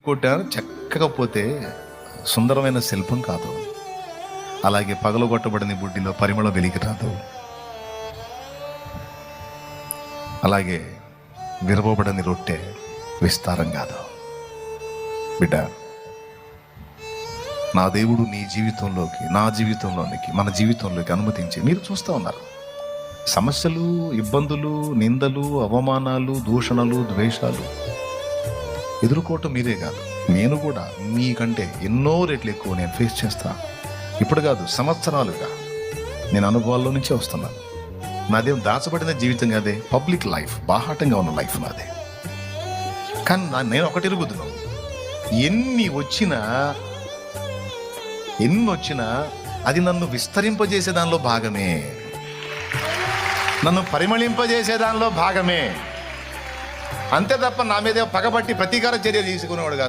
కొట్టాను చక్కగా పోతే సుందరమైన శిల్పం కాదు. అలాగే పగలగొట్టబడిన బుడ్డిలో పరిమళం వెలికి రాదు. అలాగే విరవబడని రొట్టె విస్తారం కాదు. బిడ్డ, నా దేవుడు నీ జీవితంలోకి, నా జీవితంలోనికి, మన జీవితంలోకి అనుమతించి మీరు చూస్తూ ఉన్నారు. సమస్యలు, ఇబ్బందులు, నిందలు, అవమానాలు, దూషణలు, ద్వేషాలు ఎదుర్కోవటం మీరే కాదు, నేను కూడా మీకంటే ఎన్నో రెట్లు ఎక్కువ నేను ఫేస్ చేస్తాను. ఇప్పుడు కాదు, సంవత్సరాలుగా నేను అనుభవాల్లో నుంచే వస్తున్నాను. నాదేం దాచబడిన జీవితం కాదే, పబ్లిక్ లైఫ్, బాహాటంగా ఉన్న లైఫ్ నాదే. కానీ నేను ఒకటి ఎరుగుతున్నాను, ఎన్ని వచ్చినా అది నన్ను విస్తరింపజేసే దానిలో భాగమే, నన్ను పరిమళింపజేసే దానిలో భాగమే. అంతే తప్ప నా మీద పగబట్టి ప్రతీకార చర్య తీసుకునేవాడు కాదు.